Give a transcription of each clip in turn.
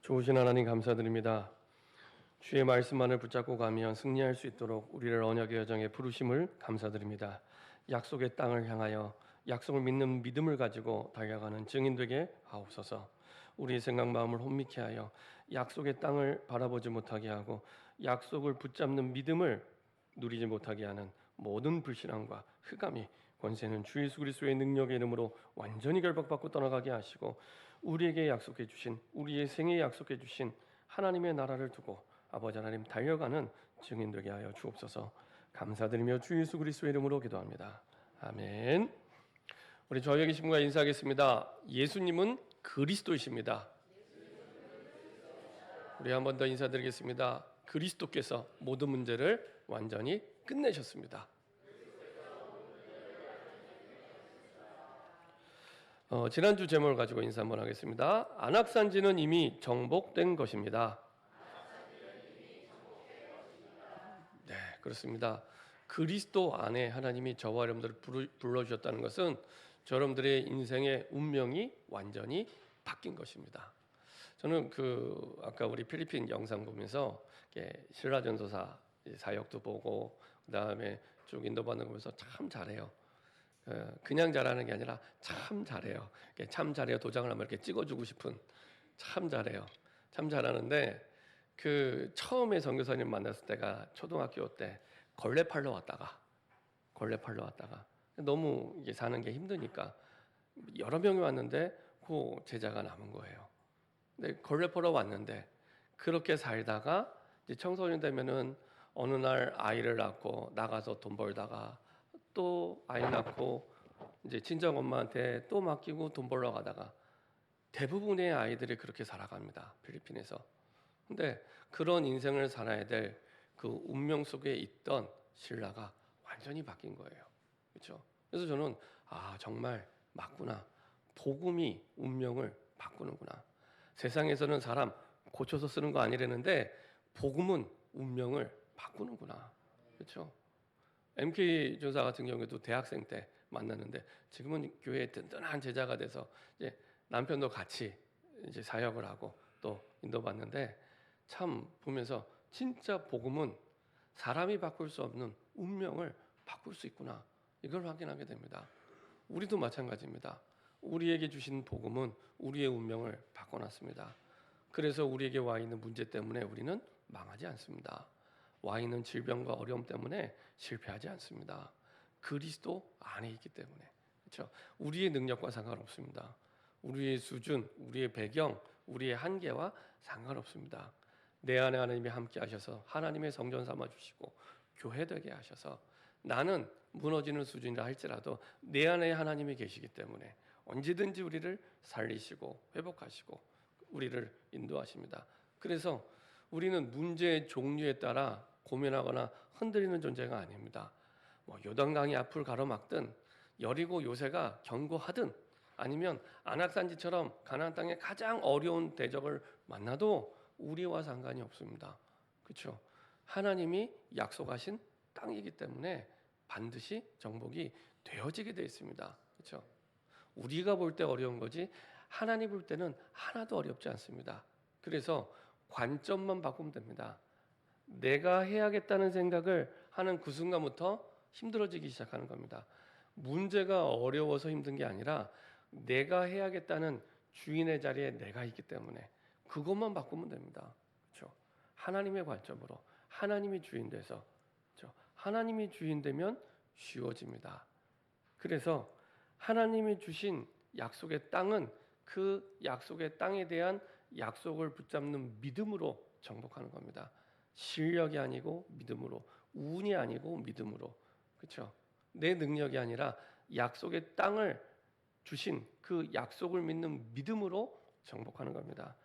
좋으신 하나님 감사드립니다. 주의 말씀만을 붙잡고 가면 승리할 수 있도록 우리를 언약의 여정에 부르심을 감사드립니다. 약속의 땅을 향하여 약속을 믿는 믿음을 가지고 달려가는 증인 되게 하옵소서. 우리의 생각 마음을 혼미케 하여 약속의 땅을 바라보지 못하게 하고 약속을 붙잡는 믿음을 누리지 못하게 하는 모든 불신앙과 흑암이 권세는 주 예수 그리스도의 능력의 이름으로 완전히 결박받고 떠나가게 하시고 우리에게 약속해 주신 우리의 생에 약속해 주신 하나님의 나라를 두고 아버지 하나님 달려가는 증인 되게 하여 주옵소서. 감사드리며 주 예수 그리스도의 이름으로 기도합니다. 아멘. 우리 저녁에 계신 분과 인사하겠습니다. 예수님은 그리스도이십니다. 우리 한 번 더 인사드리겠습니다. 그리스도께서 모든 문제를 완전히 끝내셨습니다. 지난주 제목을 가지고 인사 한번 하겠습니다. 안악산지는 이미 정복된 것입니다. 네, 그렇습니다. 그리스도 안에 하나님이 저와 여러분들을 불러주셨다는 것은 여러분들의 인생의 운명이 완전히 바뀐 것입니다. 저는 아까 우리 필리핀 영상 보면서 신라전도사 사역도 보고 그다음에 쭉 인도받는 거 보면서 참 잘해요. 그냥 잘하는 게 아니라 참 잘해요. 참 잘해요. 도장을 한번 이렇게 찍어주고 싶은 참 잘해요. 참 잘하는데 처음에 선교사님 만났을 때가 초등학교 때 걸레 팔러 왔다가 너무 이게 사는 게 힘드니까 여러 명이 왔는데 그 제자가 남은 거예요. 근데 걸레 팔러 왔는데 그렇게 살다가 이제 청소년 되면은 어느 날 아이를 낳고 나가서 돈 벌다가 또 아이 낳고 이제 친정 엄마한테 또 맡기고 돈 벌러 가다가 대부분의 아이들이 그렇게 살아갑니다. 필리핀에서. 근데 그런 인생을 살아야 될 그 운명 속에 있던 신라가 완전히 바뀐 거예요. 그렇죠? 그래서 저는 정말 맞구나. 복음이 운명을 바꾸는구나. 세상에서는 사람 고쳐서 쓰는 거 아니라는데 복음은 운명을 바꾸는구나. 그렇죠? MK 전사 같은 경우에도 대학생 때 만났는데 지금은 교회에 든든한 제자가 돼서 이제 남편도 같이 이제 사역을 하고 또 인도받는데 참 보면서 진짜 복음은 사람이 바꿀 수 없는 운명을 바꿀 수 있구나. 이걸 확인하게 됩니다. 우리도 마찬가지입니다. 우리에게 주신 복음은 우리의 운명을 바꿔놨습니다. 그래서 우리에게 와 있는 문제 때문에 우리는 망하지 않습니다. 와 있는 질병과 어려움 때문에 실패하지 않습니다. 그리스도 안에 있기 때문에. 그렇죠? 우리의 능력과 상관없습니다. 우리의 수준, 우리의 배경, 우리의 한계와 상관없습니다. 내 안에 하나님이 함께 하셔서 하나님의 성전 삼아 주시고 교회 되게 하셔서 나는 무너지는 수준이라 할지라도 내 안에 하나님이 계시기 때문에 언제든지 우리를 살리시고 회복하시고 우리를 인도하십니다. 그래서 우리는 문제의 종류에 따라 고민하거나 흔들리는 존재가 아닙니다. 요단강이 앞을 가로막든 여리고 요새가 견고하든 아니면 안악산지처럼 가나안 땅의 가장 어려운 대적을 만나도 우리와 상관이 없습니다. 그렇죠? 하나님이 약속하신 땅이기 때문에 반드시 정복이 되어지게 되어 있습니다. 그렇죠? 우리가 볼 때 어려운 거지 하나님 볼 때는 하나도 어렵지 않습니다. 그래서 관점만 바꾸면 됩니다. 내가 해야겠다는 생각을 하는 그 순간부터 힘들어지기 시작하는 겁니다. 문제가 어려워서 힘든 게 아니라 내가 해야겠다는 주인의 자리에 내가 있기 때문에 그것만 바꾸면 됩니다. 그렇죠? 하나님의 관점으로 하나님이 주인 돼서 그렇죠? 하나님이 주인 되면 쉬워집니다. 그래서 하나님이 주신 약속의 땅은 그 약속의 땅에 대한 약속을 붙잡는 믿음으로 정복하는 겁니다. 실력이 아니고 믿음으로, 운이 아니고 믿음으로. 그렇죠? 내 능력이 아니라 약속의 땅을 주신 그 약속을 믿는 믿음으로 정복하는 겁니다.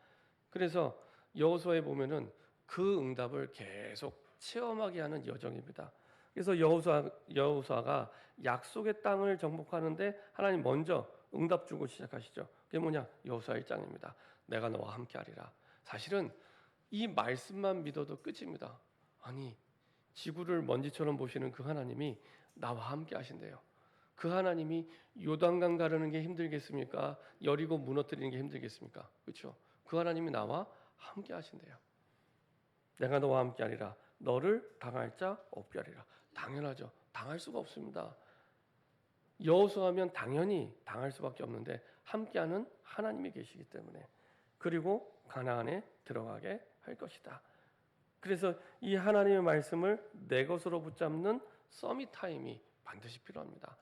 그래서 여호수아에 보면은 그 응답을 계속 체험하게 하는 여정입니다. 그래서 여호수아가 약속의 땅을 정복하는데 하나님 먼저 응답 주고 시작하시죠. 그게 뭐냐? 여호수아 1장입니다. 내가 너와 함께하리라. 사실은 이 말씀만 믿어도 끝입니다. 아니, 지구를 먼지처럼 보시는 그 하나님이 나와 함께 하신대요. 그 하나님이 요단강 가르는 게 힘들겠습니까? 여리고 무너뜨리는 게 힘들겠습니까? 그렇죠? 그 하나님이 나와 함께 하신대요. 내가 너와 함께하리라. 너를 당할 자 없게 하리라. 당연하죠. 당할 수가 없습니다. 여호수아면 당연히 당할 수밖에 없는데 함께하는 하나님이 계시기 때문에, 그리고 가나안에 들어가게 할 것이다. 그래서 이 하나님의 말씀을 내 것으로 붙잡는 서밋 타임이 반드시 필요합니다.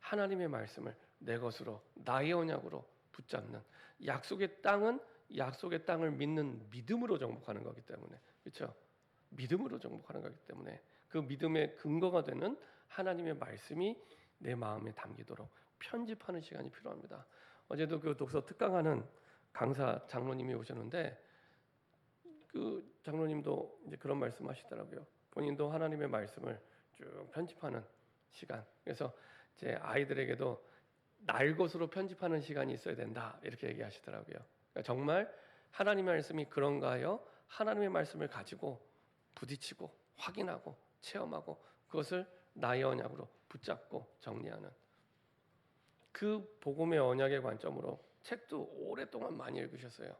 하나님의 말씀을 내 것으로, 나의 언약으로 붙잡는, 약속의 땅은 약속의 땅을 믿는 믿음으로 정복하는 거기 때문에, 그렇죠? 믿음으로 정복하는 거기 때문에 그 믿음의 근거가 되는 하나님의 말씀이 내 마음에 담기도록 편집하는 시간이 필요합니다. 어제도 그 독서 특강하는 강사 장로님이 오셨는데, 그 장로님도 이제 그런 말씀하시더라고요. 본인도 하나님의 말씀을 쭉 편집하는 시간. 그래서 제 아이들에게도 날 것으로 편집하는 시간이 있어야 된다, 이렇게 얘기하시더라고요. 그러니까 정말 하나님의 말씀이 그런가 하여 하나님의 말씀을 가지고 부딪히고 확인하고 체험하고 그것을 나의 언약으로 붙잡고 정리하는, 그 복음의 언약의 관점으로 책도 오랫동안 많이 읽으셨어요.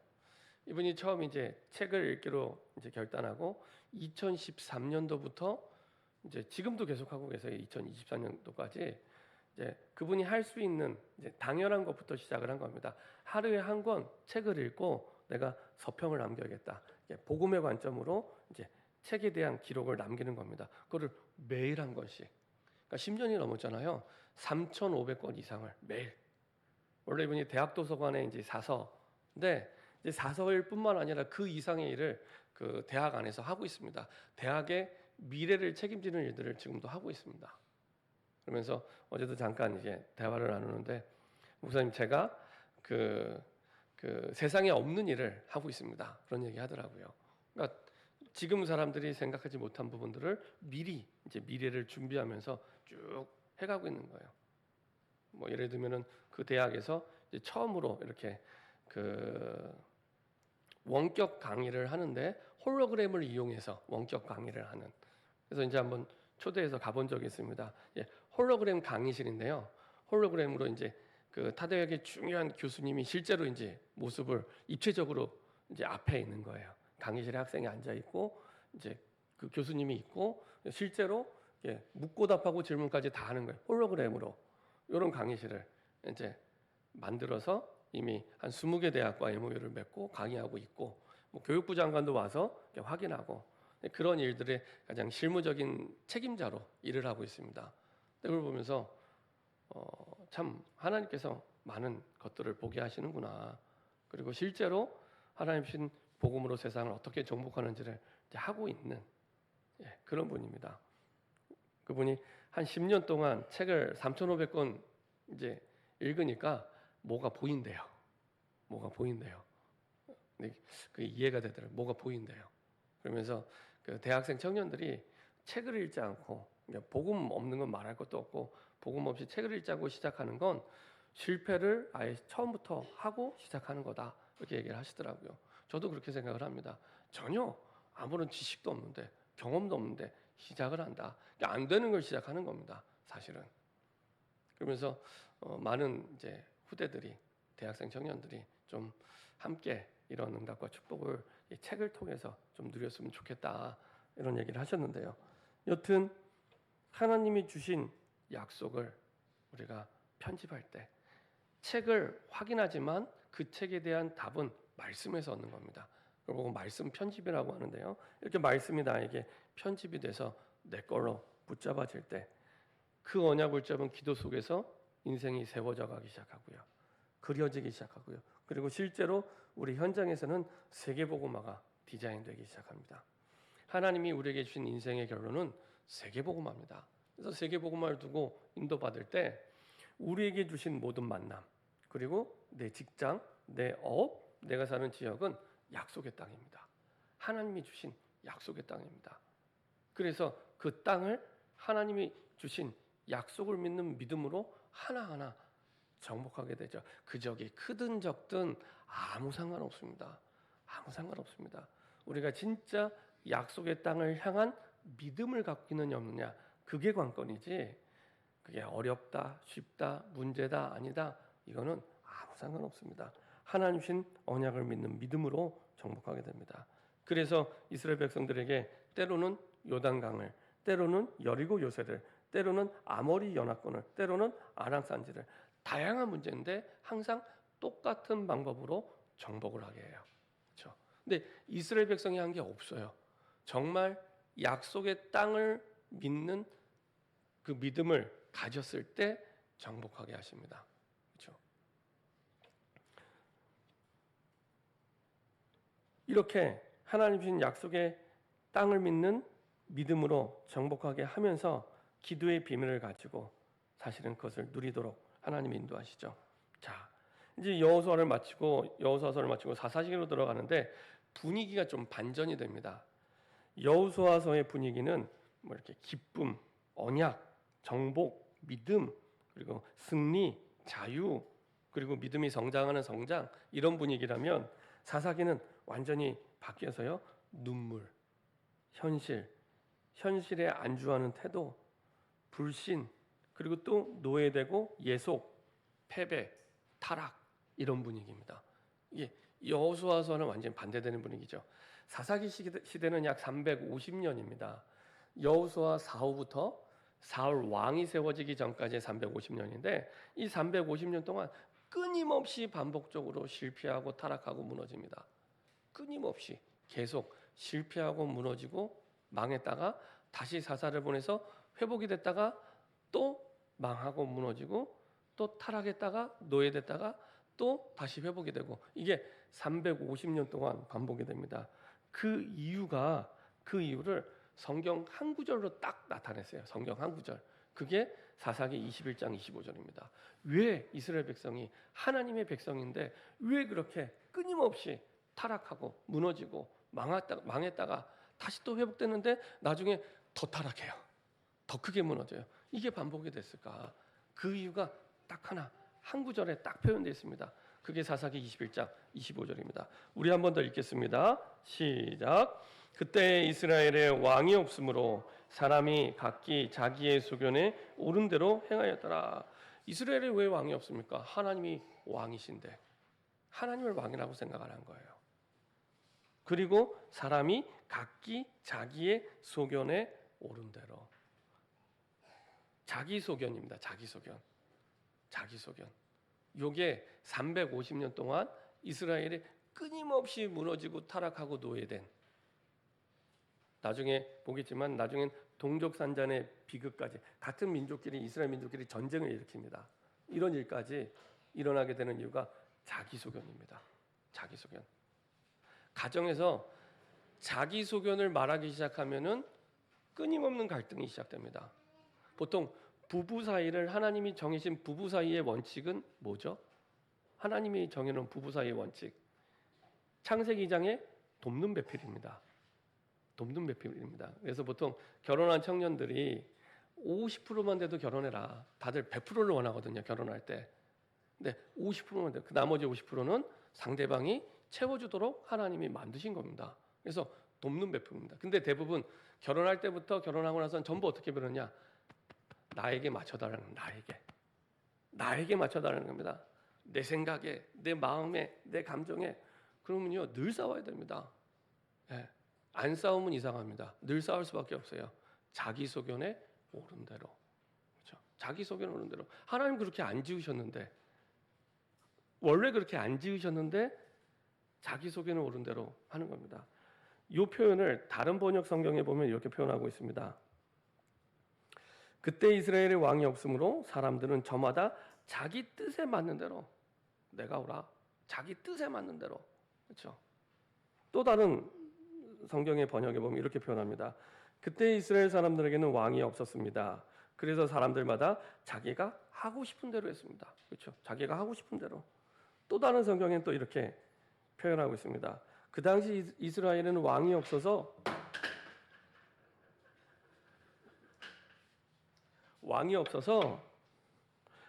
이분이 처음 이제 책을 읽기로 이제 결단하고 2013년도부터 이제 지금도 계속하고 계세요. 2024년도까지 이제 그분이 할 수 있는 이제 당연한 것부터 시작을 한 겁니다. 하루에 한 권 책을 읽고 내가 서평을 남겨야겠다. 복음의 관점으로 이제 책에 대한 기록을 남기는 겁니다. 그거를 매일 한 권씩. 그러니까 10년이 넘었잖아요. 3,500권 이상을 매일. 원래 이분이 대학 도서관에 이제 사서인데 이제 사서일 뿐만 아니라 그 이상의 일을 그 대학 안에서 하고 있습니다. 대학의 미래를 책임지는 일들을 지금도 하고 있습니다. 그러면서 어제도 잠깐 이제 대화를 나누는데, 목사님 제가 그 세상에 없는 일을 하고 있습니다. 그런 얘기 하더라고요. 그러니까 지금 사람들이 생각하지 못한 부분들을 미리 이제 미래를 준비하면서 쭉 해가고 있는 거예요. 뭐 예를 들면은 그 대학에서 이제 처음으로 이렇게 그 원격 강의를 하는데 홀로그램을 이용해서 원격 강의를 하는. 그래서 이제 한번 초대해서 가본 적이 있습니다. 예, 홀로그램 강의실인데요. 홀로그램으로 이제 그 타대학의 중요한 교수님이 실제로 이제 모습을 입체적으로 이제 앞에 있는 거예요. 강의실에 학생이 앉아 있고 이제 그 교수님이 있고 실제로 묻고 답하고 질문까지 다 하는 거예요. 홀로그램으로 이런 강의실을 이제 만들어서 이미 한 20개 대학과 MOU를 맺고 강의하고 있고, 뭐 교육부 장관도 와서 확인하고, 그런 일들의 가장 실무적인 책임자로 일을 하고 있습니다. 그걸 보면서 참 하나님께서 많은 것들을 보게 하시는구나. 그리고 실제로 하나님 신 복음으로 세상을 어떻게 정복하는지를 하고 있는 그런 분입니다. 그분이 한 10년 동안 책을 3,500권 이제 읽으니까 뭐가 보인대요. 뭐가 보인대요. 근데 그게 이해가 되더라고요. 뭐가 보인대요. 그러면서 그 대학생 청년들이 책을 읽지 않고, 그러니까 복음 없는 건 말할 것도 없고, 복음 없이 책을 읽지 않고 시작하는 건 실패를 아예 처음부터 하고 시작하는 거다, 이렇게 얘기를 하시더라고요. 저도 그렇게 생각을 합니다. 전혀 아무런 지식도 없는데 경험도 없는데 시작을 한다. 그러니까 안 되는 걸 시작하는 겁니다, 사실은. 그러면서 많은 이제 후대들이, 대학생 청년들이 좀 함께 이런 응답과 축복을 이 책을 통해서 좀 누렸으면 좋겠다, 이런 얘기를 하셨는데요. 여튼 하나님이 주신 약속을 우리가 편집할 때 책을 확인하지만 그 책에 대한 답은 말씀에서 얻는 겁니다. 그걸 보고 말씀 편집이라고 하는데요. 이렇게 말씀이 나에게 편집이 돼서 내 걸로 붙잡아질 때 그 언약 붙잡은 기도 속에서 인생이 세워져 가기 시작하고요. 그려지기 시작하고요. 그리고 실제로 우리 현장에서는 세계복음화가 디자인되기 시작합니다. 하나님이 우리에게 주신 인생의 결론은 세계복음화입니다. 그래서 세계복음화를 두고 인도받을 때 우리에게 주신 모든 만남, 그리고 내 직장, 내 업, 내가 사는 지역은 약속의 땅입니다. 하나님이 주신 약속의 땅입니다. 그래서 그 땅을 하나님이 주신 약속을 믿는 믿음으로 하나하나 정복하게 되죠. 그 적이 크든 적든 아무 상관없습니다. 아무 상관없습니다. 우리가 진짜 약속의 땅을 향한 믿음을 갖고 있느냐 없느냐, 그게 관건이지, 그게 어렵다, 쉽다, 문제다, 아니다, 이거는 아무 상관없습니다. 하나님 신 언약을 믿는 믿음으로 정복하게 됩니다. 그래서 이스라엘 백성들에게 때로는 요단강을, 때로는 여리고 요새를, 때로는 아모리 연합군을, 때로는 아랑 산지를, 다양한 문제인데 항상 똑같은 방법으로 정복을 하게 해요. 그렇죠? 근데 이스라엘 백성이 한 게 없어요. 정말 약속의 땅을 믿는 그 믿음을 가졌을 때 정복하게 하십니다. 그렇죠? 이렇게 하나님 주신 약속의 땅을 믿는 믿음으로 정복하게 하면서 기도의 비밀을 가지고 사실은 그것을 누리도록 하나님이 인도하시죠. 자, 이제 여호수아서를 마치고 사사기로 들어가는데 분위기가 좀 반전이 됩니다. 여호수아서의 분위기는 뭐 이렇게 기쁨, 언약, 정복, 믿음, 그리고 승리, 자유, 그리고 믿음이 성장하는 성장, 이런 분위기라면 사사기는 완전히 바뀌어서요. 눈물, 현실에 안주하는 태도, 불신, 그리고 또 노예되고 예속, 패배, 타락, 이런 분위기입니다. 이게 여호수아서는 완전히 반대되는 분위기죠. 사사기 시대는 약 350년입니다. 여호수아 사후부터 사울 왕이 세워지기 전까지 350년인데 이 350년 동안 끊임없이 반복적으로 실패하고 타락하고 무너집니다. 끊임없이 계속 실패하고 무너지고 망했다가 다시 사사를 보내서 회복이 됐다가 또 망하고 무너지고 또 타락했다가 노예됐다가 또 다시 회복이 되고, 이게 350년 동안 반복이 됩니다. 그 이유를 성경 한 구절로 딱 나타냈어요. 성경 한 구절. 그게 사사기 21장 25절입니다. 왜 이스라엘 백성이 하나님의 백성인데 왜 그렇게 끊임없이 타락하고 무너지고 망했다가 다시 또 회복되는데 나중에 더 타락해요. 더 크게 무너져요. 이게 반복이 됐을까? 그 이유가 딱 하나, 한 구절에 딱 표현되어 있습니다. 그게 사사기 21장 25절입니다. 우리 한 번 더 읽겠습니다. 시작. 그때 이스라엘에 왕이 없으므로 사람이 각기 자기의 소견에 옳은 대로 행하였더라. 이스라엘에 왜 왕이 없습니까? 하나님이 왕이신데 하나님을 왕이라고 생각 안 한 거예요. 그리고 사람이 각기 자기의 소견에 옳은 대로. 자기 소견입니다. 자기 소견. 요게 350년 동안 이스라엘이 끊임없이 무너지고 타락하고 노예된, 나중에 보겠지만 나중엔 동족산잔의 비극까지, 같은 민족끼리, 이스라엘 민족끼리 전쟁을 일으킵니다. 이런 일까지 일어나게 되는 이유가 자기 소견입니다. 자기 소견. 가정에서 자기 소견을 말하기 시작하면은 끊임없는 갈등이 시작됩니다. 보통 부부 사이를, 하나님이 정해진 부부 사이의 원칙은 뭐죠? 하나님이 정해놓은 부부 사이의 원칙, 창세기 2장의 돕는 배필입니다. 돕는 배필입니다. 그래서 보통 결혼한 청년들이 50%만 돼도 결혼해라. 다들 100%를 원하거든요, 결혼할 때. 근데 50%만 돼도 그 나머지 50%는 상대방이 채워주도록 하나님이 만드신 겁니다. 그래서 돕는 배필입니다. 근데 대부분 결혼할 때부터 결혼하고 나서는 전부 어떻게 배우느냐? 나에게 맞춰달라는, 나에게 맞춰달라는 겁니다. 내 생각에, 내 마음에, 내 감정에. 그러면요 늘 싸워야 됩니다. 예. 안 싸우면 이상합니다. 늘 싸울 수밖에 없어요. 자기 소견에 옳은 대로. 그렇죠? 자기 소견에 옳은 대로. 하나님 그렇게 안 지으셨는데, 원래 그렇게 안 지으셨는데 자기 소견에 옳은 대로 하는 겁니다. 이 표현을 다른 번역 성경에 보면 이렇게 표현하고 있습니다. 그때 이스라엘의 왕이 없으므로 사람들은 저마다 자기 뜻에 맞는 대로, 내가 오라, 자기 뜻에 맞는 대로. 그렇죠? 또 다른 성경의 번역에 보면 이렇게 표현합니다. 그때 이스라엘 사람들에게는 왕이 없었습니다. 그래서 사람들마다 자기가 하고 싶은 대로 했습니다. 그렇죠? 자기가 하고 싶은 대로. 또 다른 성경엔 또 이렇게 표현하고 있습니다. 그 당시 이스라엘에는 왕이 없어서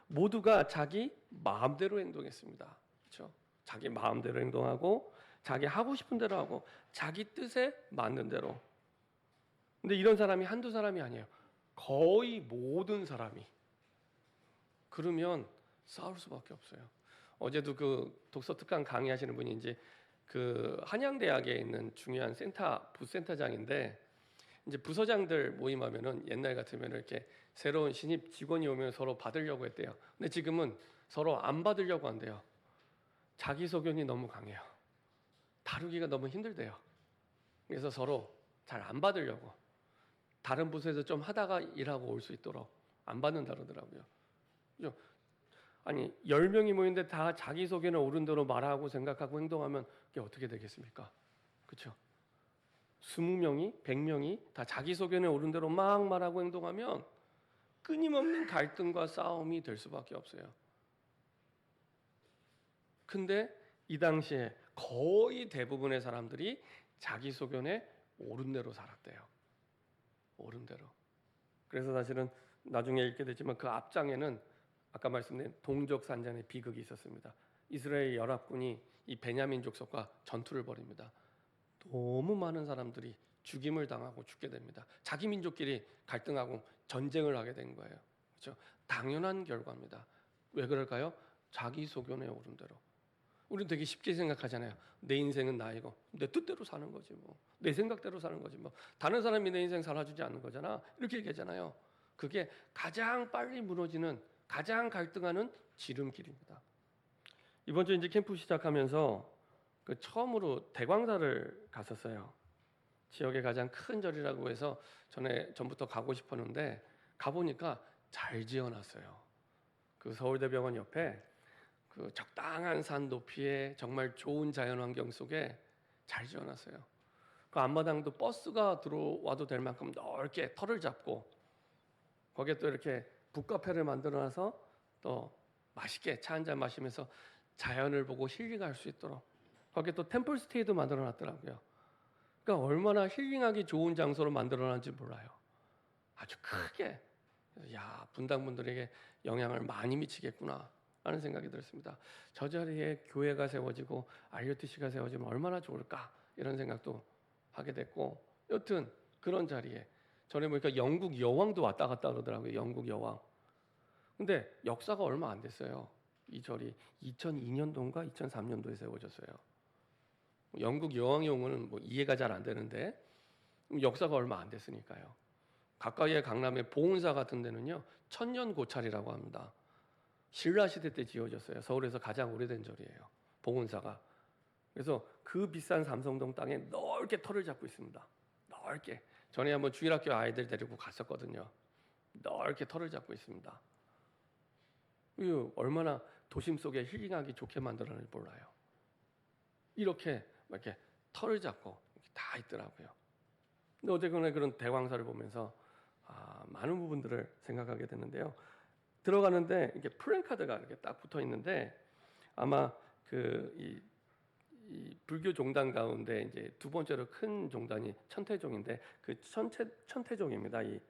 모두가 자기 마음대로 행동했습니다. 그렇죠? 자기 마음대로 행동하고 자기 하고 싶은 대로 하고 자기 뜻에 맞는 대로. 근데 이런 사람이 한두 사람이 아니에요. 거의 모든 사람이. 그러면 싸울 수밖에 없어요. 어제도 그 독서 특강 강의하시는 분이 이제 그 한양대학에 있는 중요한 부센터장인데 이제 부서장들 모임하면은 옛날 같으면 이렇게 새로운 신입 직원이 오면 서로 받으려고 했대요. 근데 지금은 서로 안 받으려고 한대요. 자기소견이 너무 강해요. 다루기가 너무 힘들대요. 그래서 서로 잘 안 받으려고 다른 부서에서 좀 하다가 일하고 올 수 있도록 안 받는다 그러더라고요. 그죠? 아니 10명이 모이는데 다 자기소견을 옳은 대로 말하고 생각하고 행동하면 그게 어떻게 되겠습니까? 그렇죠? 20명이 100명이 다 자기소견에 옳은 대로 막 말하고 행동하면 끊임없는 갈등과 싸움이 될 수밖에 없어요. 근데 이 당시에 거의 대부분의 사람들이 자기소견에 옳은 대로 살았대요. 옳은 대로. 그래서 사실은 나중에 읽게 되지만 그 앞장에는 아까 말씀드린 동족 산전의 비극이 있었습니다. 이스라엘 연합군이 이 베냐민 족속과 전투를 벌입니다. 너무 많은 사람들이 죽임을 당하고 죽게 됩니다. 자기 민족끼리 갈등하고 전쟁을 하게 된 거예요. 그렇죠? 당연한 결과입니다. 왜 그럴까요? 자기 소견에 오른 대로. 우리는 되게 쉽게 생각하잖아요. 내 인생은 나이고 내 뜻대로 사는 거지 뭐. 내 생각대로 사는 거지 뭐. 다른 사람이 내 인생 살아주지 않는 거잖아. 이렇게 얘기하잖아요. 그게 가장 빨리 무너지는 가장 갈등하는 지름길입니다. 이번 주 이제 캠프 시작하면서 그 처음으로 대광사를 갔었어요. 지역의 가장 큰 절이라고 해서 전부터 가고 싶었는데 가보니까 잘 지어놨어요. 그 서울대병원 옆에 그 적당한 산 높이에 정말 좋은 자연환경 속에 잘 지어놨어요. 그 앞마당도 버스가 들어와도 될 만큼 넓게 털을 잡고 거기에 또 이렇게 북카페를 만들어놔서 또 맛있게 차 한잔 마시면서 자연을 보고 힐링할 수 있도록 거기에 또 템플스테이도 만들어놨더라고요. 그러니까 얼마나 힐링하기 좋은 장소로 만들어놨는지 몰라요. 아주 크게. 야, 분당 분들에게 영향을 많이 미치겠구나 라는 생각이 들었습니다. 저 자리에 교회가 세워지고 RUTC가 세워지면 얼마나 좋을까 이런 생각도 하게 됐고, 여튼 그런 자리에 전에 보니까 영국 여왕도 왔다 갔다 그러더라고요. 영국 여왕. 근데 역사가 얼마 안 됐어요. 이 절이 2002년도인가 2003년도에 세워졌어요. 영국 여왕이 온 거는 뭐 이해가 잘 안 되는데 역사가 얼마 안 됐으니까요. 가까이에 강남의 보은사 같은 데는요 1000년 고찰이라고 합니다. 신라 시대 때 지어졌어요. 서울에서 가장 오래된 절이에요. 보은사가. 그래서 그 비싼 삼성동 땅에 넓게 터를 잡고 있습니다. 넓게. 전에 한번 주일학교 아이들 데리고 갔었거든요. 넓게 터를 잡고 있습니다. 이거 얼마나 도심 속에 힐링하기 좋게 만들었는지 몰라요. 이렇게 털을 잡고 다 있더라고요. 근데 어쨌거나 그런 대광사를 보면서 많은 부분들을 생각하게 됐는데요. 들어가는데 이렇게 플랜카드가 이렇게 딱 붙어 있는데 아마 이 불교 종단 가운데 이제 두 번째로 큰 종단이 천태종인데 그 천태종입니다. 이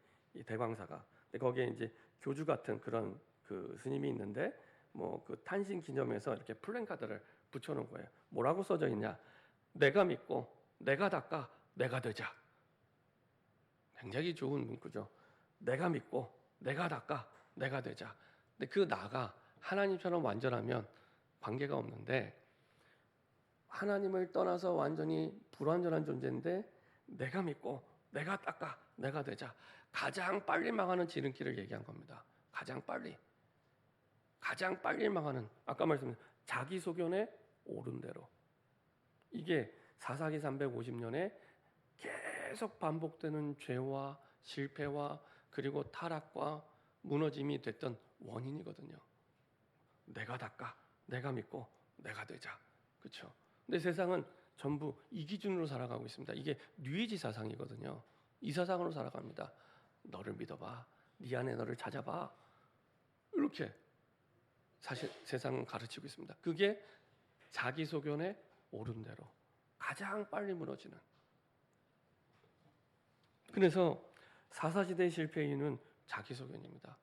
대광사가. 근데 거기에 이제 교주 같은 그런 그 스님이 있는데 뭐 그 탄신 기념해서 이렇게 플랜카드를 붙여놓은 거예요. 뭐라고 써져 있냐? 내가 믿고 내가 닦아 내가 되자. 굉장히 좋은 문구죠. 내가 믿고 내가 닦아 내가 되자. 근데 그 나가 하나님처럼 완전하면 관계가 없는데 하나님을 떠나서 완전히 불완전한 존재인데 내가 믿고 내가 닦아 내가 되자. 가장 빨리 망하는 지름길을 얘기한 겁니다. 가장 빨리 망하는 아까 말씀드린 자기 소견에 옳은 대로. 이게 사사기 350년에 계속 반복되는 죄와 실패와 그리고 타락과 무너짐이 됐던 원인이거든요. 내가 닦아, 내가 믿고, 내가 되자. 그렇죠? 근데 세상은 전부 이 기준으로 살아가고 있습니다. 이게 뉴에이지 사상이거든요. 이 사상으로 살아갑니다. 너를 믿어봐. 네 안에 너를 찾아봐. 이렇게 사실 세상은 가르치고 있습니다. 그게 자기 소견에 옳은 대로 가장 빨리 무너지는. 그래서 사사시대의 실패의 이유는 자기 소견입니다.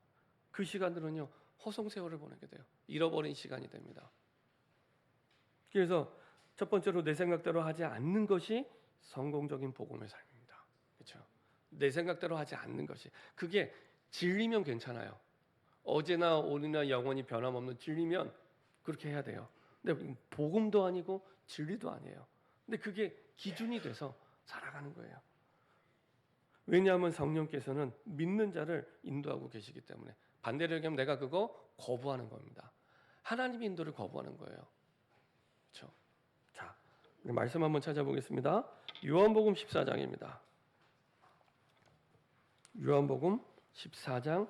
그 시간들은요 허송세월을 보내게 돼요. 잃어버린 시간이 됩니다. 그래서 첫 번째로 내 생각대로 하지 않는 것이 성공적인 복음의 삶입니다. 그렇죠? 내 생각대로 하지 않는 것이 그게 진리면 괜찮아요. 어제나 오늘이나 영원히 변함없는 진리면 그렇게 해야 돼요. 근데 복음도 아니고 진리도 아니에요. 근데 그게 기준이 돼서 살아가는 거예요. 왜냐하면 성령께서는 믿는 자를 인도하고 계시기 때문에. 반대로 얘기하면 내가 그거 거부하는 겁니다. 하나님의 인도를 거부하는 거예요. 그렇죠? 자, 말씀 한번 찾아보겠습니다. 요한복음 14장입니다. 요한복음 14장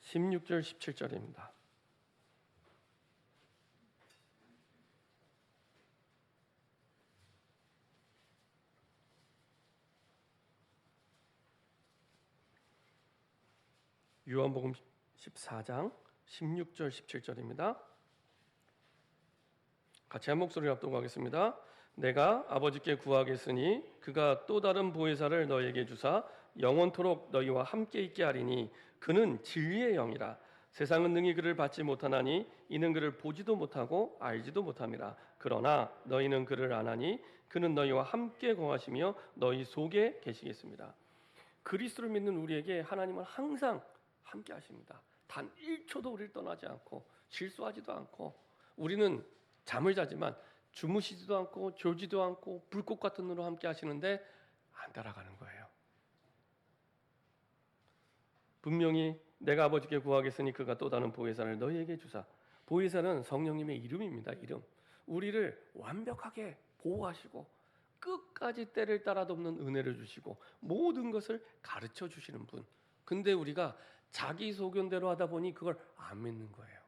16절 17절입니다. 요한복음 14장 16절 17절입니다. 같이 한 목소리로 합독하겠습니다. 내가 아버지께 구하겠으니 그가 또 다른 보혜사를 너희에게 주사 영원토록 너희와 함께 있게 하리니 그는 진리의 영이라. 세상은 능히 그를 받지 못하나니 이는 그를 보지도 못하고 알지도 못함이라. 그러나 너희는 그를 아나니 그는 너희와 함께 거하시며 너희 속에 계시겠습니다. 그리스도를 믿는 우리에게 하나님은 항상 함께 하십니다. 단 1초도 우리를 떠나지 않고 실수하지도 않고, 우리는 잠을 자지만 주무시지도 않고 졸지도 않고 불꽃 같은 눈으로 함께 하시는데 안 따라가는 거예요. 분명히 내가 아버지께 구하겠으니 그가 또 다른 보혜사를 너희에게 주사. 보혜사는 성령님의 이름입니다. 이름. 우리를 완벽하게 보호하시고 끝까지 때를 따라도 없는 은혜를 주시고 모든 것을 가르쳐 주시는 분. 근데 우리가 자기 소견대로 하다 보니 그걸 안 믿는 거예요.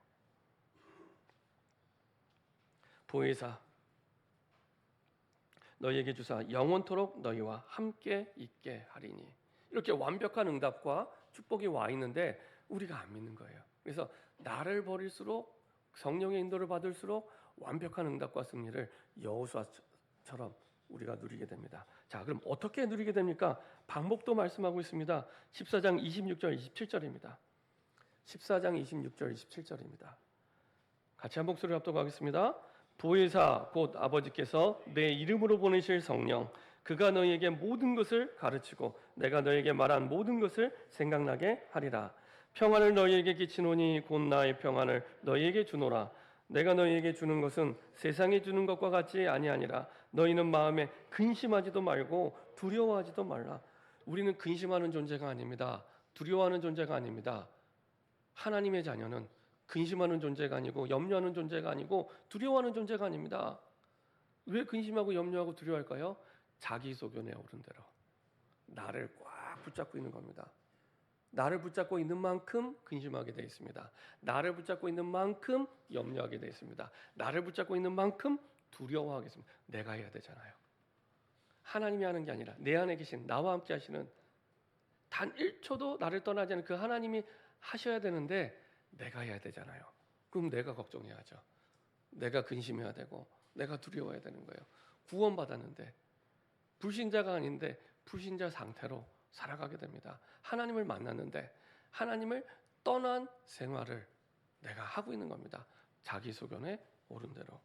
보혜사 너희에게 주사 영원토록 너희와 함께 있게 하리니. 이렇게 완벽한 응답과 축복이 와 있는데 우리가 안 믿는 거예요. 그래서 나를 버릴수록, 성령의 인도를 받을수록 완벽한 응답과 승리를 여호수아처럼 우리가 누리게 됩니다. 자, 그럼 어떻게 누리게 됩니까? 방법도 말씀하고 있습니다. 14장 26절 27절입니다. 14장 26절 27절입니다. 같이 한 목소리로 합독하겠습니다. 보혜사 곧 아버지께서 내 이름으로 보내실 성령, 그가 너희에게 모든 것을 가르치고 내가 너희에게 말한 모든 것을 생각나게 하리라. 평안을 너희에게 끼치노니 곧 나의 평안을 너희에게 주노라. 내가 너희에게 주는 것은 세상이 주는 것과 같지 아니하니라. 너희는 마음에 근심하지도 말고 두려워하지도 말라. 우리는 근심하는 존재가 아닙니다. 두려워하는 존재가 아닙니다. 하나님의 자녀는 근심하는 존재가 아니고 염려하는 존재가 아니고 두려워하는 존재가 아닙니다. 왜 근심하고 염려하고 두려워할까요? 자기 소견에 오른 대로 나를 꽉 붙잡고 있는 겁니다. 나를 붙잡고 있는 만큼 근심하게 되어 있습니다. 나를 붙잡고 있는 만큼 염려하게 되어 있습니다. 나를 붙잡고 있는 만큼 두려워하겠습니다. 내가 해야 되잖아요. 하나님이 하는 게 아니라 내 안에 계신 나와 함께 하시는, 단 1초도 나를 떠나지 않는 그 하나님이 하셔야 되는데 내가 해야 되잖아요. 그럼 내가 걱정해야죠. 내가 근심해야 되고 내가 두려워해야 되는 거예요. 구원받았는데 불신자가 아닌데 불신자 상태로 살아가게 됩니다. 하나님을 만났는데 하나님을 떠난 생활을 내가 하고 있는 겁니다. 자기 소견에 오른 대로.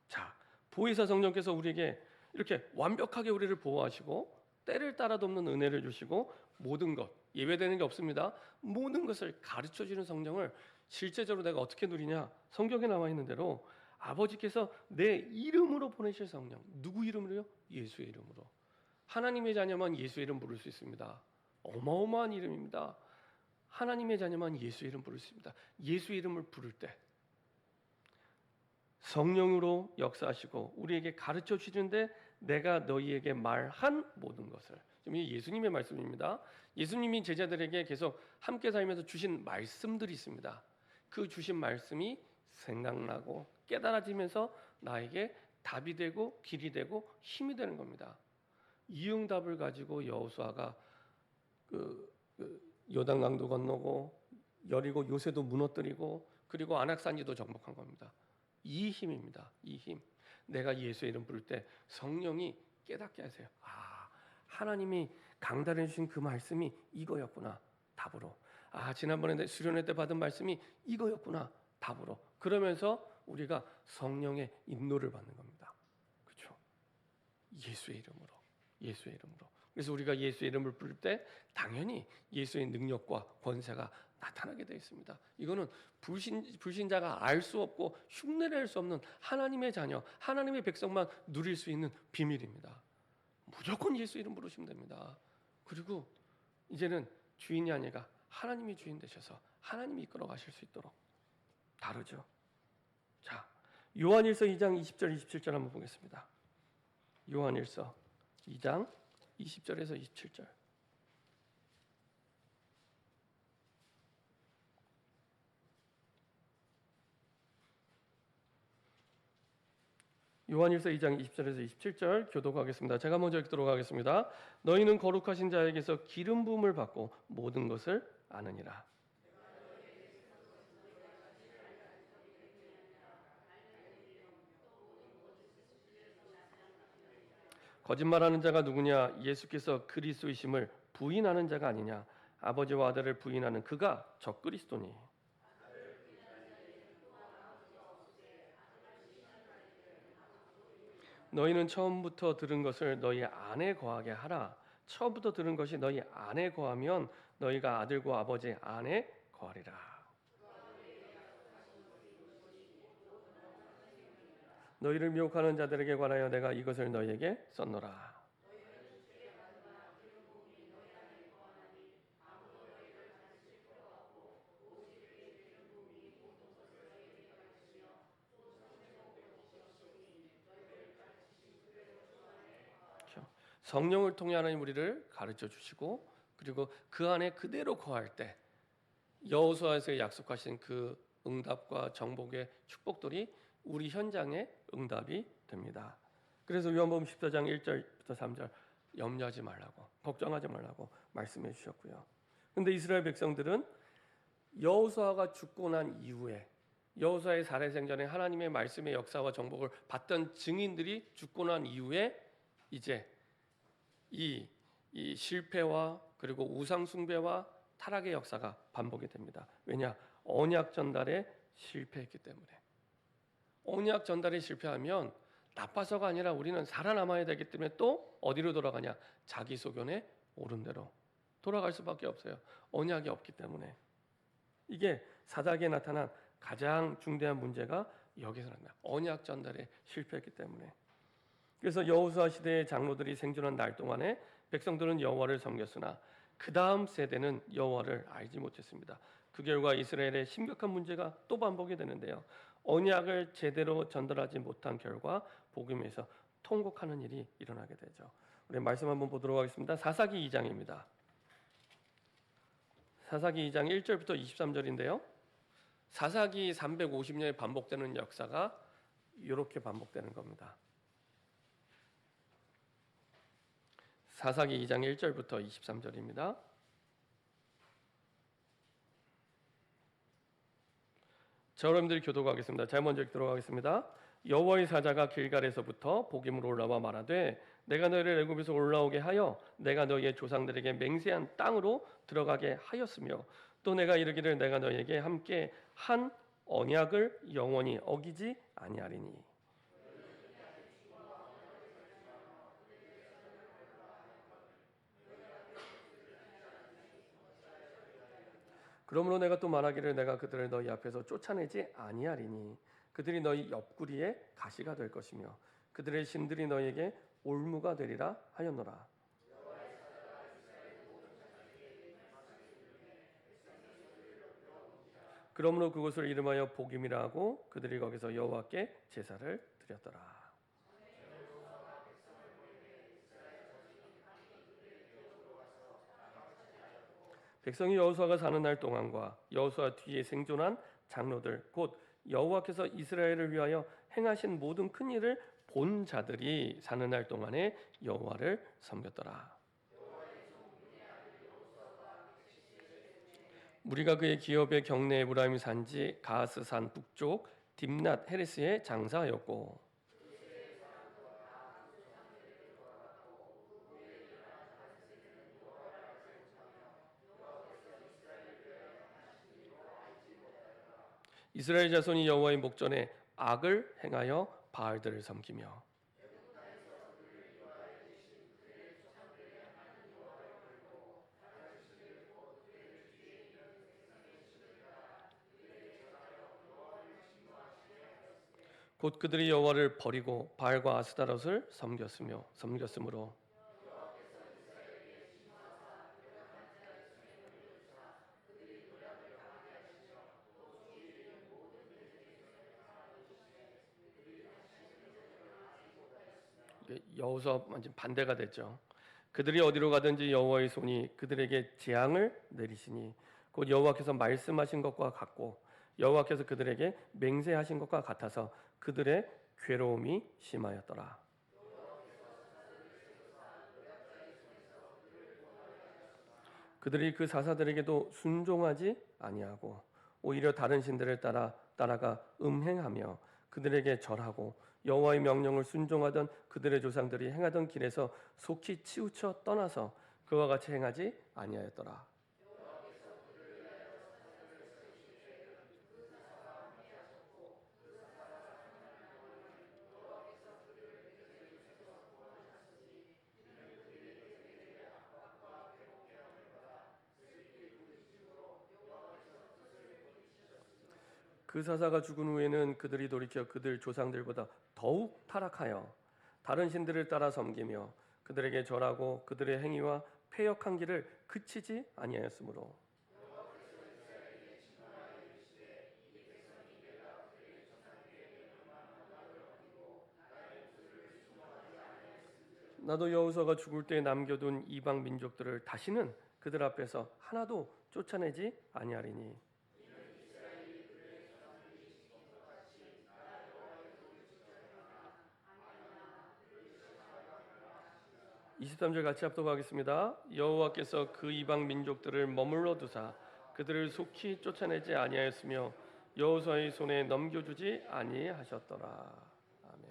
자, 보혜사 성령께서 우리에게 이렇게 완벽하게 우리를 보호하시고 때를 따라도 없는 은혜를 주시고 모든 것, 예외되는 게 없습니다. 모든 것을 가르쳐주는 성령을 실제적으로 내가 어떻게 누리냐? 성경에 나와 있는 대로 아버지께서 내 이름으로 보내실 성령. 누구 이름으로요? 예수의 이름으로. 하나님의 자녀만 예수의 이름 부를 수 있습니다. 어마어마한 이름입니다. 하나님의 자녀만 예수의 이름 부를 수 있습니다. 예수의 이름을 부를 때 성령으로 역사하시고 우리에게 가르쳐 주시는데 내가 너희에게 말한 모든 것을. 지금 이 예수님의 말씀입니다. 예수님이 제자들에게 계속 함께 살면서 주신 말씀들이 있습니다. 그 주신 말씀이 생각나고 깨달아지면서 나에게 답이 되고 길이 되고 힘이 되는 겁니다. 이 응답을 가지고 여호수아가 요단강도 건너고 여리고 요새도 무너뜨리고 그리고 안악산지도 정복한 겁니다. 이 힘입니다. 이 힘. 내가 예수의 이름 부를 때 성령이 깨닫게 하세요. 아, 하나님이 강단해 주신 그 말씀이 이거였구나. 답으로. 아, 지난번에 수련회 때 받은 말씀이 이거였구나. 답으로. 그러면서 우리가 성령의 인도를 받는 겁니다. 그렇죠? 예수의 이름으로. 예수의 이름으로. 그래서 우리가 예수의 이름을 부를 때 당연히 예수의 능력과 권세가 나타나게 되어 있습니다. 이거는 불신자가 알 수 없고 흉내낼 수 없는 하나님의 자녀, 하나님의 백성만 누릴 수 있는 비밀입니다. 무조건 예수 이름 부르시면 됩니다. 그리고 이제는 주인이 아니라 하나님이 주인 되셔서 하나님이 이끌어 가실 수 있도록 다르죠. 자, 요한일서 2장 20절 27절 한번 보겠습니다. 요한일서 2장 20절에서 27절. 요한일서 2장 20절에서 27절 교독하겠습니다. 제가 먼저 읽도록 하겠습니다. 너희는 거룩하신 자에게서 기름 부음을 받고 모든 것을 아느니라. 거짓말하는 자가 누구냐? 예수께서 그리스도이심을 부인하는 자가 아니냐? 아버지와 아들을 부인하는 그가 적그리스도니. 너희는 처음부터 들은 것을 너희 안에 거하게 하라. 처음부터 들은 것이 너희 안에 거하면 너희가 아들과 아버지 안에 거하리라. 너희를 미혹하는 자들에게 관하여 내가 이것을 너희에게 썼노라. 성령을 통해 하나님 우리를 가르쳐 주시고 그리고 그 안에 그대로 거할 때 여호수아에서 약속하신 그 응답과 정복의 축복들이 우리 현장에 응답이 됩니다. 그래서 요한복음 14장 1절부터 3절 염려하지 말라고 걱정하지 말라고 말씀해 주셨고요. 근데 이스라엘 백성들은 여호수아가 죽고 난 이후에 여호수아의 살해생전에 하나님의 말씀의 역사와 정복을 받던 증인들이 죽고 난 이후에 이제 이 실패와 그리고 우상 숭배와 타락의 역사가 반복이 됩니다. 왜냐? 언약 전달에 실패했기 때문에. 언약 전달에 실패하면 나빠서가 아니라 우리는 살아남아야 되기 때문에 또 어디로 돌아가냐? 자기 소견에 옳은 대로 돌아갈 수밖에 없어요. 언약이 없기 때문에. 이게 사사기에 나타난 가장 중대한 문제가 여기서 나타납니다. 언약 전달에 실패했기 때문에. 그래서 여호수아 시대의 장로들이 생존한 날 동안에 백성들은 여호와를 섬겼으나 그 다음 세대는 여호와를 알지 못했습니다. 그 결과 이스라엘의 심각한 문제가 또 반복이 되는데요. 언약을 제대로 전달하지 못한 결과 복음에서 통곡하는 일이 일어나게 되죠. 우리 말씀 한번 보도록 하겠습니다. 사사기 2장입니다. 사사기 2장 1절부터 23절인데요. 사사기 350년에 반복되는 역사가 이렇게 반복되는 겁니다. 사사기 2장 1절부터 23절입니다. 자, 여러분들이 교독하겠습니다. 제가 먼저 읽도록 하겠습니다. 여호와의 사자가 길갈에서부터 복임으로 올라와 말하되 내가 너희를 애굽에서 올라오게 하여 내가 너희의 조상들에게 맹세한 땅으로 들어가게 하였으며 또 내가 이르기를 내가 너희에게 함께 한 언약을 영원히 어기지 아니하리니. 그러므로 내가 또 말하기를 내가 그들을 너희 앞에서 쫓아내지 아니하리니 그들이 너희 옆구리에 가시가 될 것이며 그들의 신들이 너희에게 올무가 되리라 하였노라. 그러므로 그곳을 이름하여 복임이라 하고 그들이 거기서 여호와께 제사를 드렸더라. 백성이 여호수아가 사는 날 동안과 여호수아 뒤에 생존한 장로들 곧 여호와께서 이스라엘을 위하여 행하신 모든 큰 일을 본 자들이 사는 날 동안에 여호와를 섬겼더라. 우리가 그의 기업의 경내 에브라임 산지 가스 산 북쪽 딥낫 헤레스의 장사하였고 이스라엘 자손이 여호와의 목전에 악을 행하여 바알들을 섬기며 곧 그들이 여호와를 버리고 바알과 아스타롯을 섬겼으므로 여호수아 완전 반대가 됐죠. 그들이 어디로 가든지 여호와의 손이 그들에게 재앙을 내리시니 곧 여호와께서 말씀하신 것과 같고 여호와께서 그들에게 맹세하신 것과 같아서 그들의 괴로움이 심하였더라. 그들이 그 사사들에게도 순종하지 아니하고 오히려 다른 신들을 따라가 음행하며 그들에게 절하고 여호와의 명령을 순종하던 그들의 조상들이 행하던 길에서 속히 치우쳐 떠나서 그와 같이 행하지 아니하였더라. 그 사사가 죽은 후에는 그들이 돌이켜 그들 조상들보다 더욱 타락하여 다른 신들을 따라 섬기며 그들에게 절하고 그들의 행위와 패역한 길을 그치지 아니하였으므로 '나도 여호수아가 죽을 때 남겨둔 이방 민족들을 다시는 그들 앞에서 하나도 쫓아내지 아니하리니' 23절 같이 합독하겠습니다. 여호와께서 그 이방 민족들을 머물러 두사 그들을 속히 쫓아내지 아니하였으며 여호수아의 손에 넘겨주지 아니하셨더라. 아멘.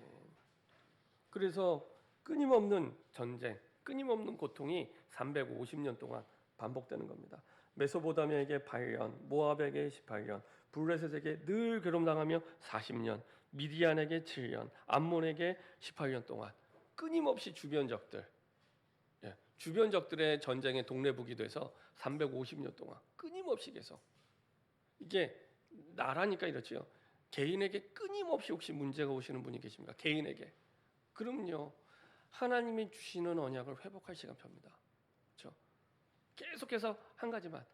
그래서 끊임없는 전쟁, 끊임없는 고통이 350년 동안 반복되는 겁니다. 메소보다미아에게 8년, 모압에게 18년, 블레셋에게 늘 괴롭당하며 40년, 미디안에게 7년, 암몬에게 18년 동안 끊임없이 주변 적들의 전쟁에 동래북이 돼서 350년 동안 끊임없이 계속 이게 나라니까 이렇지요. 개인에게 끊임없이 혹시 문제가 오시는 분이 계십니까? 개인에게. 그럼요. 하나님이 주시는 언약을 회복할 시간표입니다. 그렇죠? 계속해서 한 가지만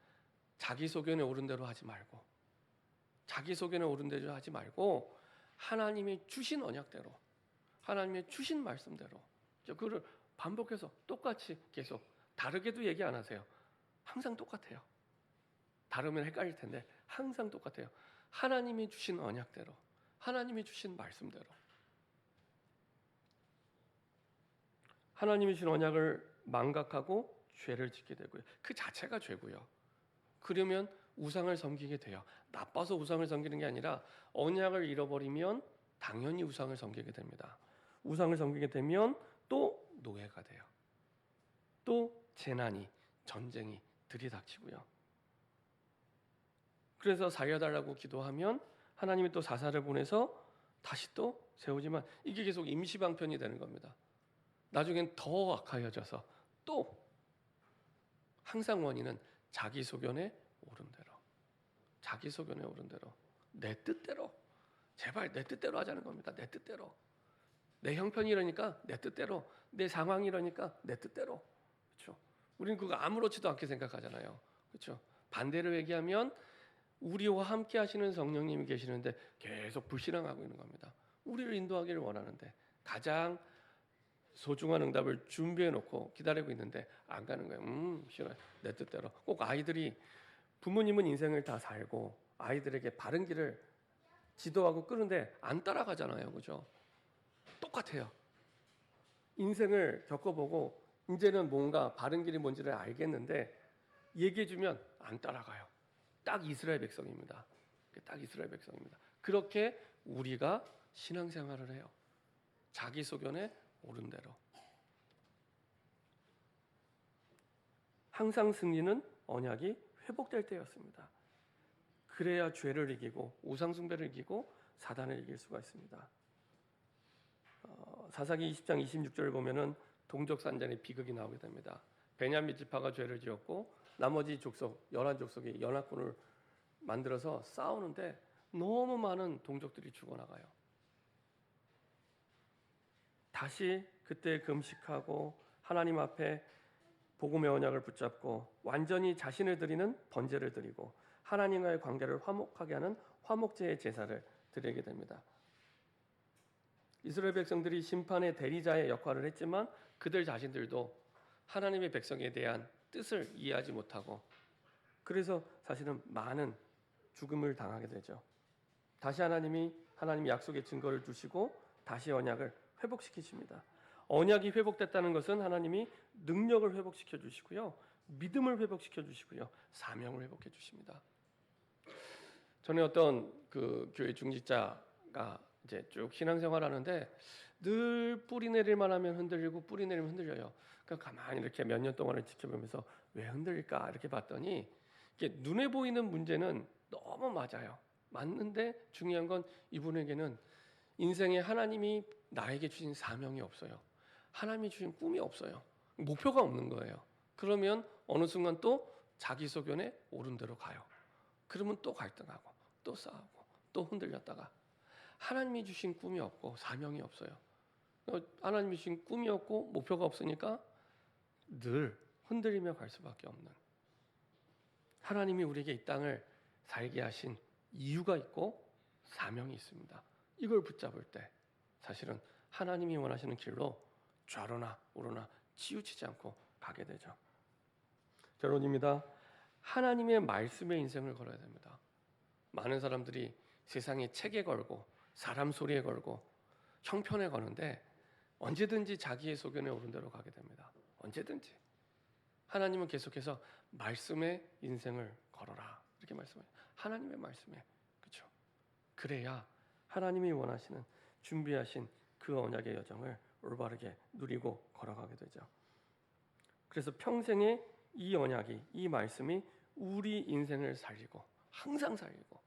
자기 소견에 오른 대로 하지 말고 자기 소견에 오른 대로 하지 말고 하나님이 주신 언약대로 하나님의 주신 말씀대로 그거를 반복해서 똑같이 계속 다르게도 얘기 안 하세요. 항상 똑같아요. 다르면 헷갈릴 텐데 항상 똑같아요. 하나님이 주신 언약대로 하나님이 주신 말씀대로 하나님이 주신 언약을 망각하고 죄를 짓게 되고요. 그 자체가 죄고요. 그러면 우상을 섬기게 돼요. 나빠서 우상을 섬기는 게 아니라 언약을 잃어버리면 당연히 우상을 섬기게 됩니다. 우상을 섬기게 되면 또 노예가 돼요. 또 재난이 전쟁이 들이닥치고요. 그래서 살려달라고 기도하면 하나님이 또 사사를 보내서 다시 또 세우지만 이게 계속 임시방편이 되는 겁니다. 나중엔 더 악하여져서 또 항상 원인은 자기 소견에 오른 대로 자기 소견에 오른 대로 내 뜻대로 제발 내 뜻대로 하자는 겁니다. 내 뜻대로 내 형편이 이러니까 내 뜻대로 내 상황이 이러니까 내 뜻대로 그렇죠? 우리는 그거 아무렇지도 않게 생각하잖아요. 그렇죠? 반대로 얘기하면 우리와 함께 하시는 성령님이 계시는데 계속 불신앙하고 있는 겁니다. 우리를 인도하기를 원하는데 가장 소중한 응답을 준비해 놓고 기다리고 있는데 안 가는 거예요. 싫어요. 내 뜻대로. 꼭 아이들이 부모님은 인생을 다 살고 아이들에게 바른 길을 지도하고 끄는데 안 따라가잖아요. 그죠? 똑같아요. 인생을 겪어보고 이제는 뭔가 바른 길이 뭔지를 알겠는데 얘기해주면 안 따라가요. 딱 이스라엘 백성입니다. 딱 이스라엘 백성입니다. 그렇게 우리가 신앙생활을 해요. 자기 소견에 옳은 대로. 항상 승리는 언약이 회복될 때였습니다. 그래야 죄를 이기고 우상숭배를 이기고 사단을 이길 수가 있습니다. 사사기 20장 26절을 보면은 동족산전의 비극이 나오게 됩니다. 베냐민 지파가 죄를 지었고 나머지 족속 11족속이 연합군을 만들어서 싸우는데 너무 많은 동족들이 죽어나가요. 다시 그때 금식하고 하나님 앞에 복음의 언약을 붙잡고 완전히 자신을 드리는 번제를 드리고 하나님과의 관계를 화목하게 하는 화목제의 제사를 드리게 됩니다. 이스라엘 백성들이 심판의 대리자의 역할을 했지만 그들 자신들도 하나님의 백성에 대한 뜻을 이해하지 못하고 그래서 사실은 많은 죽음을 당하게 되죠. 다시 하나님이 약속의 증거를 주시고 다시 언약을 회복시키십니다. 언약이 회복됐다는 것은 하나님이 능력을 회복시켜 주시고요, 믿음을 회복시켜 주시고요, 사명을 회복해 주십니다. 전에 어떤 그 교회 중직자가 이제 쭉 신앙생활하는데 늘 뿌리 내릴만 하면 흔들리고 뿌리 내리면 흔들려요. 그러니까 가만히 이렇게 몇 년 동안을 지켜보면서 왜 흔들릴까 이렇게 봤더니 이게 눈에 보이는 문제는 너무 맞아요. 맞는데 중요한 건 이분에게는 인생에 하나님이 나에게 주신 사명이 없어요. 하나님이 주신 꿈이 없어요. 목표가 없는 거예요. 그러면 어느 순간 또 자기 소견에 옳은 대로 가요. 그러면 또 갈등하고 또 싸우고 또 흔들렸다가 하나님이 주신 꿈이 없고 사명이 없어요. 하나님이 주신 꿈이 없고 목표가 없으니까 늘 흔들리며 갈 수밖에 없는, 하나님이 우리에게 이 땅을 살게 하신 이유가 있고 사명이 있습니다. 이걸 붙잡을 때 사실은 하나님이 원하시는 길로 좌로나 우로나 치우치지 않고 가게 되죠. 결론입니다. 하나님의 말씀에 인생을 걸어야 됩니다. 많은 사람들이 세상의 책에 걸고 사람 소리에 걸고 형편에 거는데 언제든지 자기의 소견에 오른 대로 가게 됩니다. 언제든지. 하나님은 계속해서 말씀에 인생을 걸어라 이렇게 말씀해요. 하나님의 말씀에. 그렇죠? 그래야 하나님이 원하시는 준비하신 그 언약의 여정을 올바르게 누리고 걸어가게 되죠. 그래서 평생에 이 언약이, 이 말씀이 우리 인생을 살리고 항상 살리고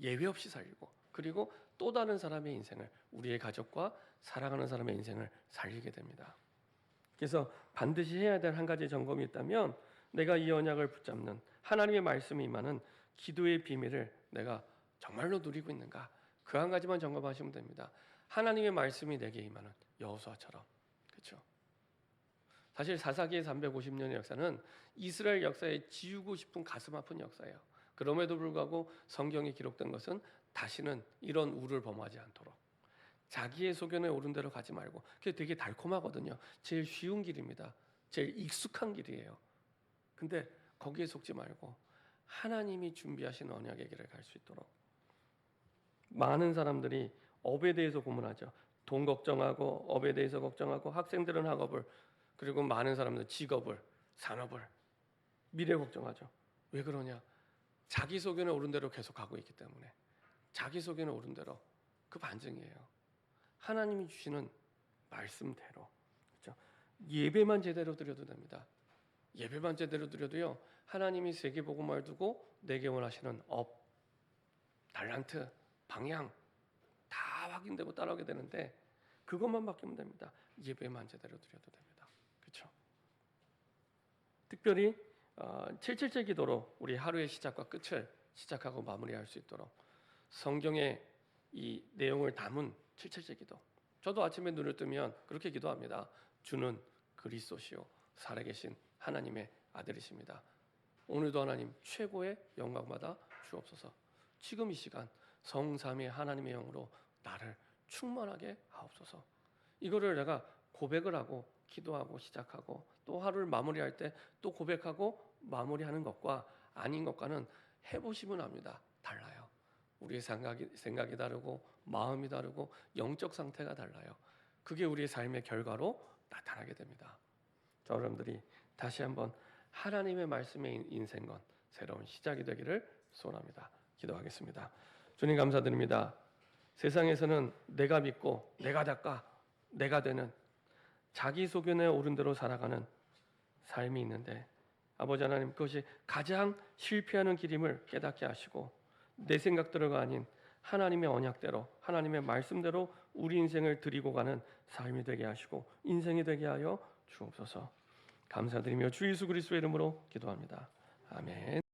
예외 없이 살리고 그리고 또 다른 사람의 인생을, 우리의 가족과 사랑하는 사람의 인생을 살리게 됩니다. 그래서 반드시 해야 될 한 가지 점검이 있다면 내가 이 언약을 붙잡는 하나님의 말씀이 임하는 기도의 비밀을 내가 정말로 누리고 있는가, 그 한 가지만 점검하시면 됩니다. 하나님의 말씀이 내게 임하는 여호수아처럼. 그렇죠? 사실 사사기의 350년의 역사는 이스라엘 역사에 지우고 싶은 가슴 아픈 역사예요. 그럼에도 불구하고 성경에 기록된 것은 다시는 이런 우를 범하지 않도록, 자기의 소견에 옳은 대로 가지 말고, 그게 되게 달콤하거든요. 제일 쉬운 길입니다. 제일 익숙한 길이에요. 근데 거기에 속지 말고 하나님이 준비하신 언약의 길을 갈 수 있도록. 많은 사람들이 업에 대해서 고민하죠. 돈 걱정하고 업에 대해서 걱정하고, 학생들은 학업을, 그리고 많은 사람들은 직업을, 산업을, 미래 걱정하죠. 왜 그러냐? 자기 소견에 옳은 대로 계속 가고 있기 때문에. 자기 소견에 옳은 대로. 그 반증이에요. 하나님이 주시는 말씀대로. 그렇죠? 예배만 제대로 드려도 됩니다. 예배만 제대로 드려도요, 하나님이 세계복음을 두고 내게 원하시는 업, 달란트, 방향 다 확인되고 따라오게 되는데 그것만 바뀌면 됩니다. 예배만 제대로 드려도 됩니다. 그렇죠? 특별히 777 기도로 우리 하루의 시작과 끝을 시작하고 마무리할 수 있도록 성경의 이 내용을 담은 777 기도. 저도 아침에 눈을 뜨면 그렇게 기도합니다. 주는 그리스도시요 살아계신 하나님의 아들이십니다. 오늘도 하나님 최고의 영광받아 주옵소서. 지금 이 시간 성삼위 하나님의 영으로 나를 충만하게 하옵소서. 이거를 내가 고백을 하고 기도하고 시작하고 또 하루를 마무리할 때 또 고백하고 마무리하는 것과 아닌 것과는 해보시면 압니다. 달라요. 우리의 생각이 다르고 마음이 다르고 영적 상태가 달라요. 그게 우리의 삶의 결과로 나타나게 됩니다. 저 여러분들이 다시 한번 하나님의 말씀의 인생건 새로운 시작이 되기를 소원합니다. 기도하겠습니다. 주님 감사드립니다. 세상에서는 내가 믿고 내가 닦아 내가 되는 자기 소견에 옳은 대로 살아가는 삶이 있는데 아버지 하나님, 그것이 가장 실패하는 길임을 깨닫게 하시고 내 생각대로가 아닌 하나님의 언약대로 하나님의 말씀대로 우리 인생을 드리고 가는 삶이 되게 하시고 인생이 되게 하여 주옵소서. 감사드리며 주 예수 그리스도의 이름으로 기도합니다. 아멘.